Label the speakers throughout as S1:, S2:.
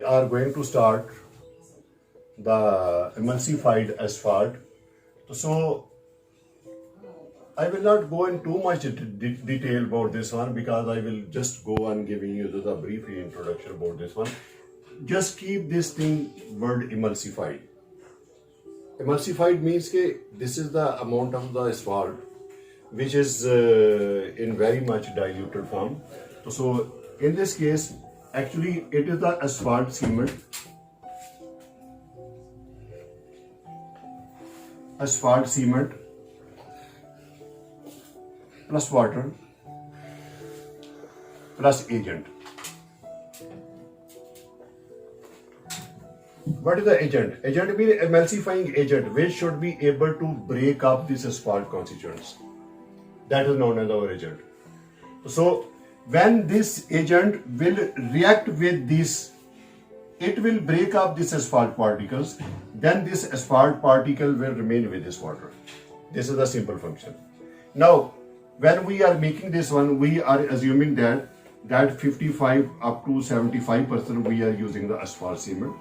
S1: are going to start the emulsified asphalt. So I will not go in too much detail about this one because I will just go on giving you the brief introduction about this one. Just keep this thing word emulsified. Emulsified means that this is the amount of the asphalt which is in very much diluted form. So in this case, actually it is the asphalt cement. Asphalt cement plus water plus agent. What is the agent? Agent means emulsifying agent which should be able to break up this asphalt constituents. That is known as our agent. So when this agent will react with this, it will break up this asphalt particles. Then this asphalt particle will remain with this water. This is the simple function. Now, when we are making this one, we are assuming that 55 up to 75% we are using the asphalt cement,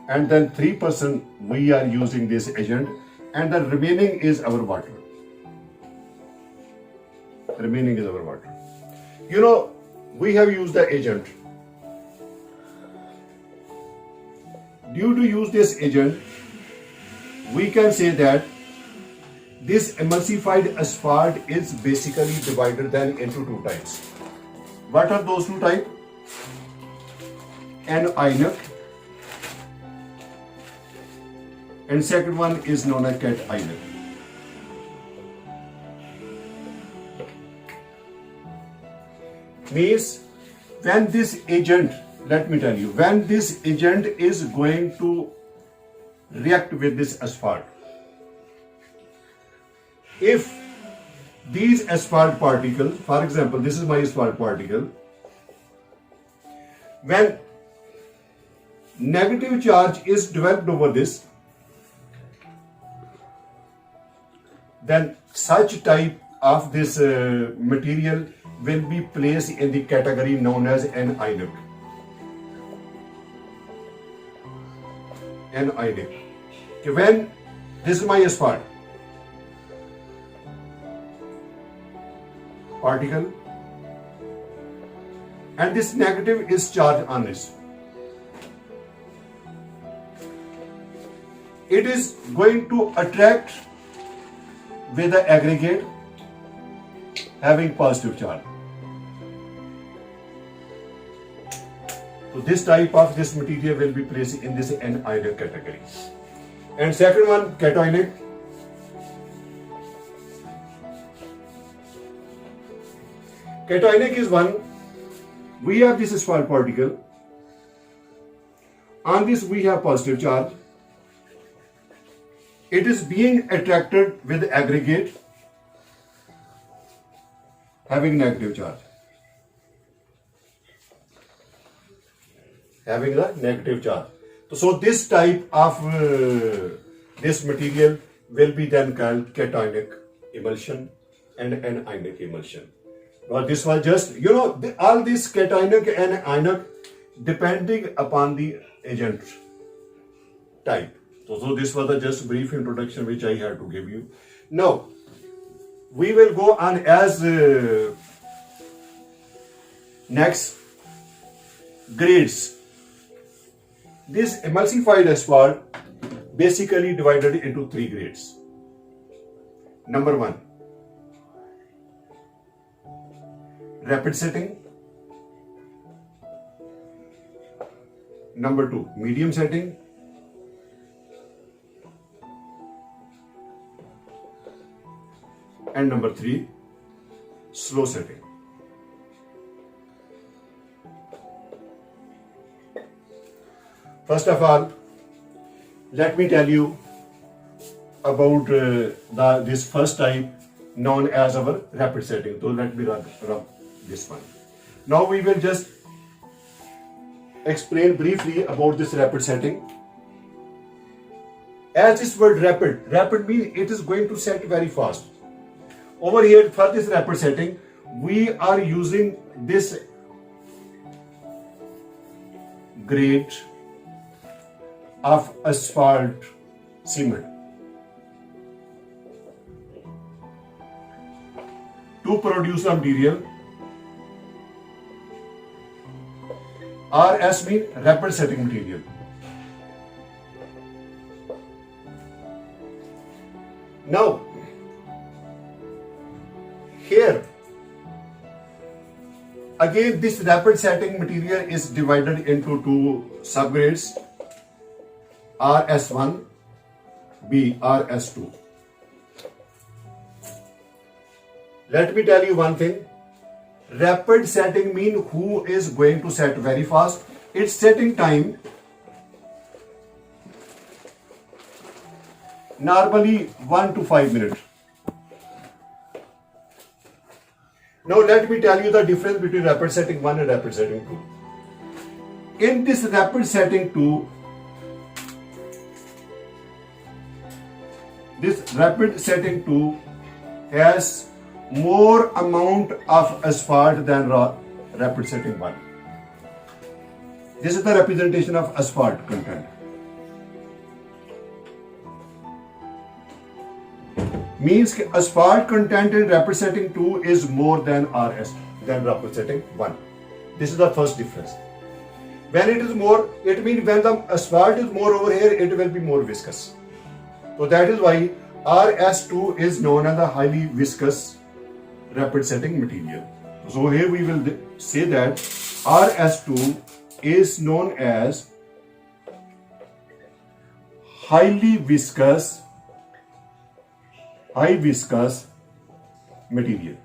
S1: and then 3% we are using this agent, and the remaining is our water. Remaining is our water. You know, we have used the agent. Due to use this agent, we can say that this emulsified asphalt is basically divided then into two types. What are those two types? Anionic, and second one is known as cationic. Means when this agent, let me tell you, when this agent is going to react with this asphalt, if these asphalt particles, for example, this is my asphalt particle, when negative charge is developed over this, then such type of this material will be placed in the category known as anionic. Anionic. Okay, when this is my asphalt particle and this negative is charged on this, it is going to attract with the aggregate having positive charge. So this type of this material will be placed in this anionic category. And second one, cationic. Cationic is one, we have this asphalt particle, on this we have positive charge, it is being attracted with aggregate having negative charge. Having the negative charge. So this type of this material will be then called cationic emulsion and anionic emulsion. Now this was just, you know, all this cationic and anionic depending upon the agent type. So this was a just brief introduction which I had to give you. Now we will go on as next grades. This emulsified asphalt basically divided into three grades. Number one, rapid setting. Number two, medium setting. And number three, slow setting. First of all, let me tell you about this first type known as our rapid setting. So let me rub this one. Now we will just explain briefly about this rapid setting. As this word rapid means it is going to set very fast. Over here for this rapid setting, we are using this grade of asphalt cement. To produce the material, RS mean rapid setting material. Now, here again this rapid setting material is divided into two subgrades, RS1, B, RS2. Let me tell you one thing. Rapid setting mean who is going to set very fast. Its setting time normally 1 to 5 minutes. Now let me tell you the difference between rapid setting 1 and rapid setting 2. In this rapid setting 2, this rapid setting 2 has more amount of asphalt than rapid setting 1. This is the representation of asphalt content. Means asphalt content in rapid setting 2 is more than RS than rapid setting 1. This is the first difference. When it is more, it means when the asphalt is more over here, it will be more viscous. So that is why RS2 is known as the highly viscous rapid setting material. So here we will say that RS2 is known as high viscous material.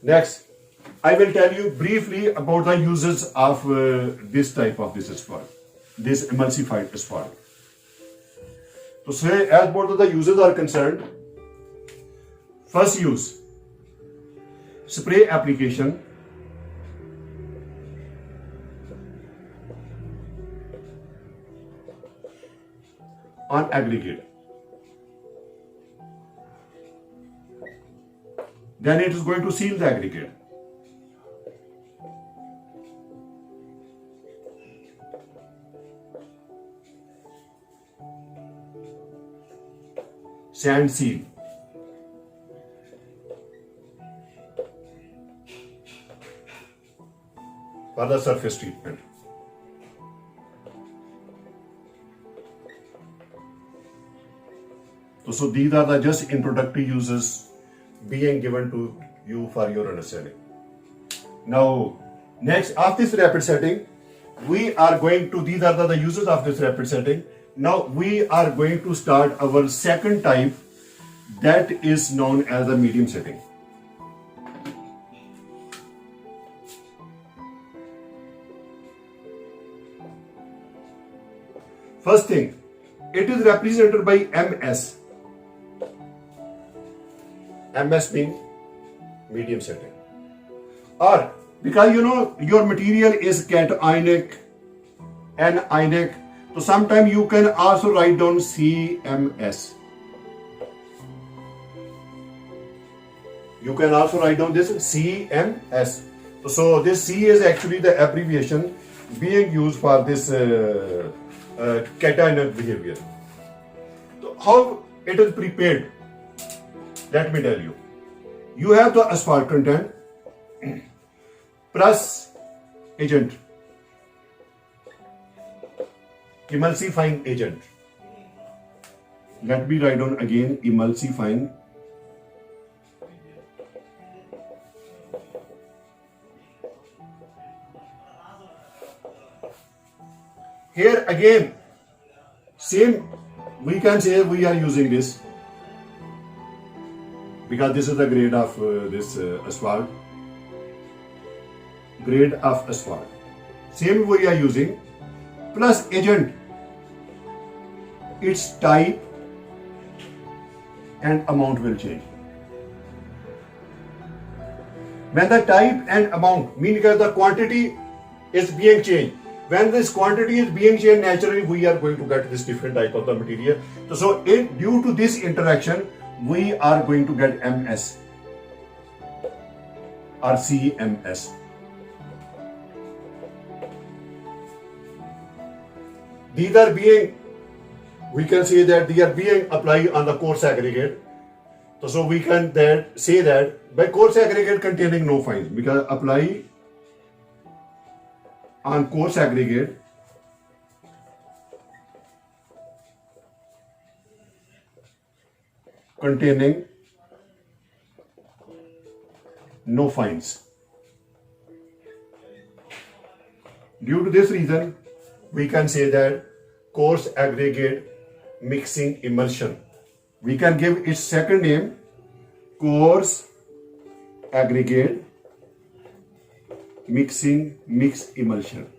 S1: Next, I will tell you briefly about the uses of this type of this asphalt, this emulsified asphalt. So say as both of the uses are concerned, first use, spray application, on aggregate. Then it is going to seal the aggregate. Sand seal. For the surface treatment. So these are the just introductory uses being given to you for your understanding. Now, next after this rapid setting, we are going to, these are the uses of this rapid setting. Now we are going to start our second type, that is known as the medium setting. First thing, it is represented by MS. MS means medium setting. Or because you know your material is cationic, anionic, so sometimes you can also write down CMS. You can also write down this CMS. So this C is actually the abbreviation being used for this cationic behavior. So how it is prepared? Let me tell you. You have the asphalt content plus agent, emulsifying agent. Let me write down again emulsifying. Here again, same, we can say we are using this because this is the grade of this asphalt. Grade of asphalt. Same we are using plus agent, its type and amount will change. When the type and amount, meaning the quantity is being changed. When this quantity is being changed, naturally we are going to get this different type of the material. So due to this interaction, we are going to get MS. or CMS. These are being, we can say that they are being applied on the coarse aggregate. So we can then say that by coarse aggregate containing no fines, because apply on coarse aggregate containing no fines. Due to this reason, we can say that coarse aggregate mixing emulsion. We can give its second name, coarse aggregate mixed emulsion.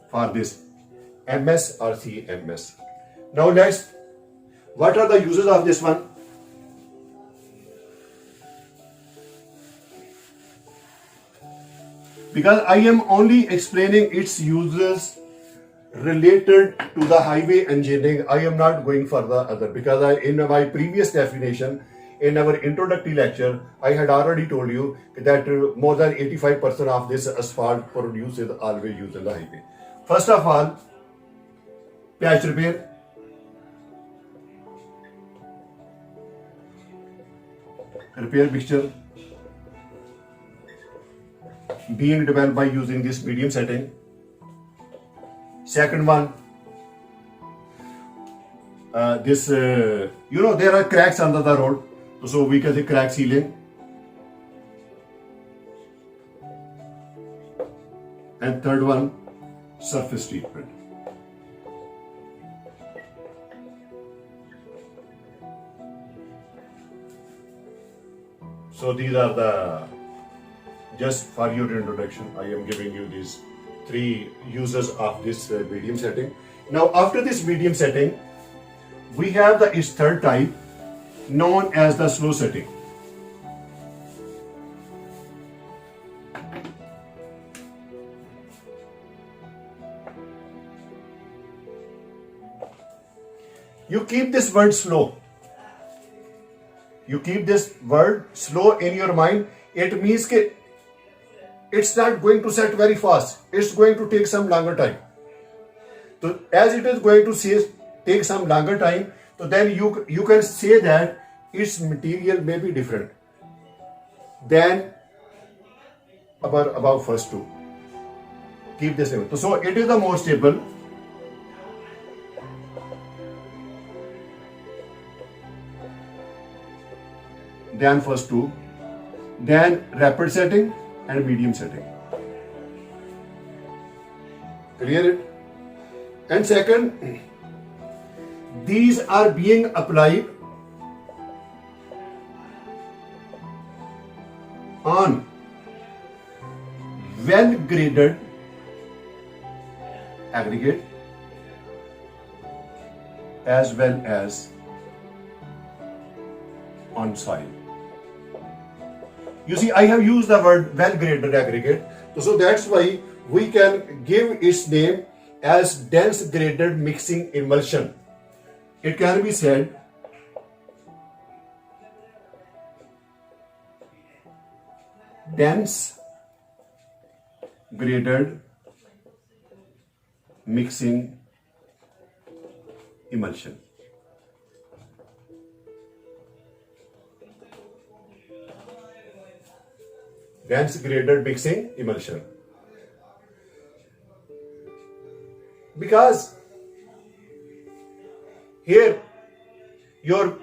S1: For this MS or CMS. Now what are the uses of this one? Because I am only explaining its uses related to the highway engineering, I am not going for the other, because in my previous definition, in our introductory lecture, I had already told you that more than 85% of this asphalt produced is always used in the highway. First of all, patch repair. Repair mixture being developed by using this medium setting. Second one, there are cracks under the road, so we can say crack sealing. And third one, surface treatment. So these are the, just for your introduction, I am giving you these three uses of this medium setting. Now after this medium setting, we have its third type known as the slow setting. You keep this word slow. You keep this word slow in your mind. It means that it's not going to set very fast. It's going to take some longer time. So as it is going to take some longer time, so then you can say that its material may be different than about first two. Keep this in mind. So it is the more stable. Than first two, then rapid setting and medium setting. Clear it? And second, these are being applied on well graded aggregate as well as on soil. You see, I have used the word well graded aggregate, so that's why we can give its name as dense graded mixing emulsion. It can be said dense graded mixing emulsion. Dense graded mixing emulsion. Because here your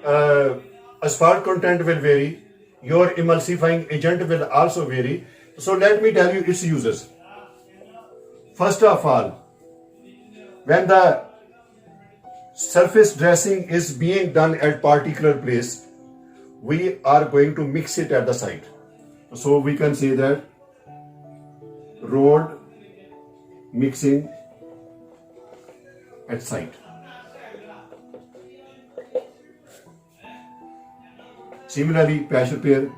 S1: asphalt content will vary, your emulsifying agent will also vary. So let me tell you its uses. First of all, when the surface dressing is being done at particular place, we are going to mix it at the site. So we can say that road mixing at site. Similarly, patch repair.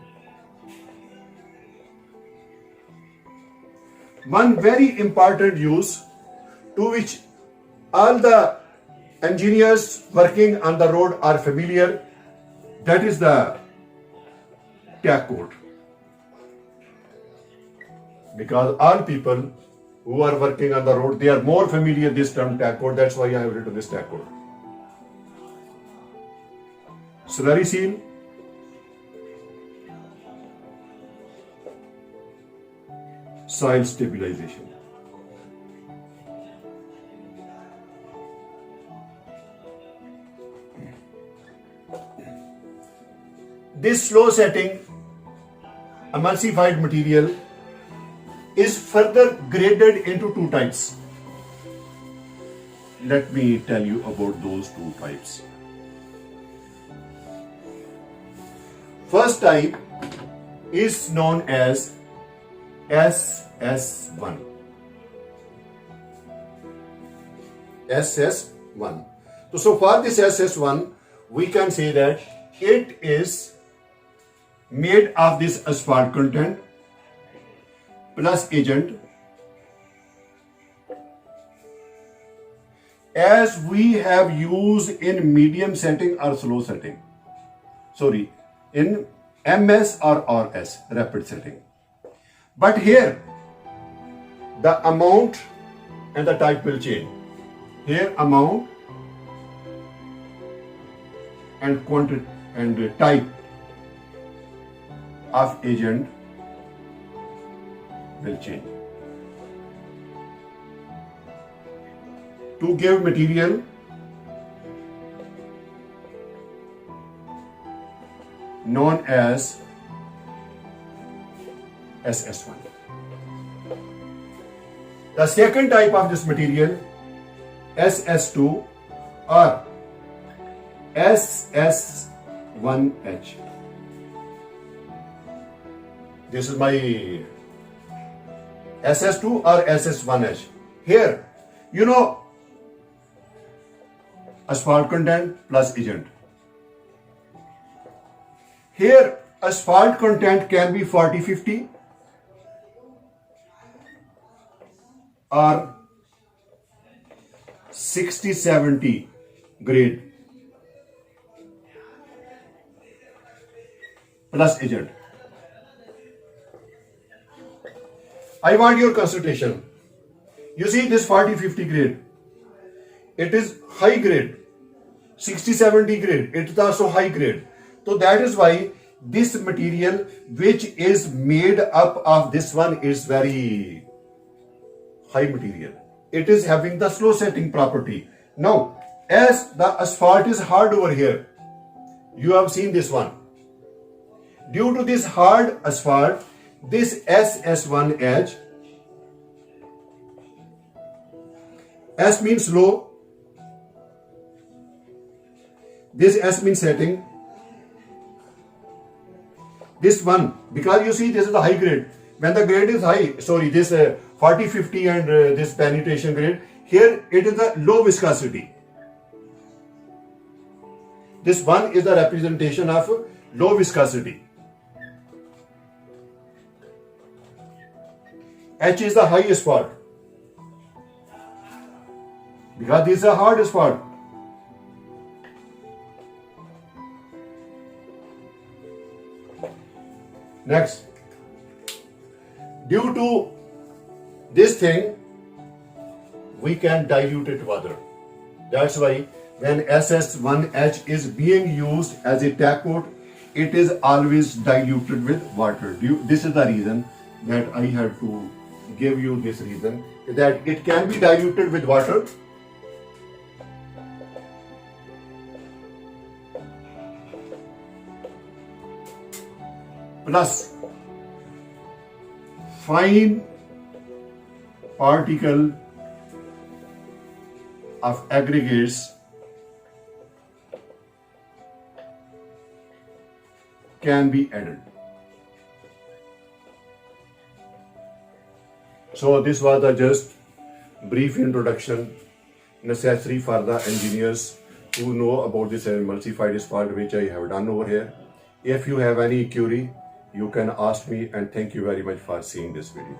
S1: One very important use to which all the engineers working on the road are familiar. That is the tack coat. Because all people who are working on the road, they are more familiar with this term tack coat. That's why I have written this tack coat. Slurry seal, soil stabilization. This slow setting emulsified material is further graded into two types. Let me tell you about those two types. First type is known as SS1. SS1. So for this SS1, we can say that it is made of this asphalt content plus agent, as we have used in medium setting or slow setting. Sorry, in MS or RS, rapid setting. But here, the amount and the type will change. Here, amount and quantity and type of agent will change. To give material known as SS1. The second type of this material, SS2 or SS1H. This is my SS2 or SS1H. Here, you know, asphalt content plus agent. Here, asphalt content can be 40-50 or 60-70 grade plus agent. I want your consultation. You see this 40-50 grade, it is high grade. 60-70 grade, it is also high grade. So that is why this material which is made up of this one is very high material. It is having the slow setting property. Now, as the asphalt is hard over here, you have seen this one. Due to this hard asphalt, this SS1H, S means slow, this S means setting, this one, because you see this is the high grade. When the grade is high, sorry, this 40-50 and this penetration grade, here it is the low viscosity. This one is the representation of low viscosity. H is the highest part, because this is the hardest part. Next, due to this thing, we can dilute it further. That's why when SS1H is being used as a tack coat, it is always diluted with water. This is the reason that I have to give you this reason, that it can be diluted with water. Plus fine particle of aggregates can be added. So this was the just brief introduction necessary for the engineers who know about this emulsified asphalt which I have done over here. If you have any query, you can ask me, and thank you very much for seeing this video.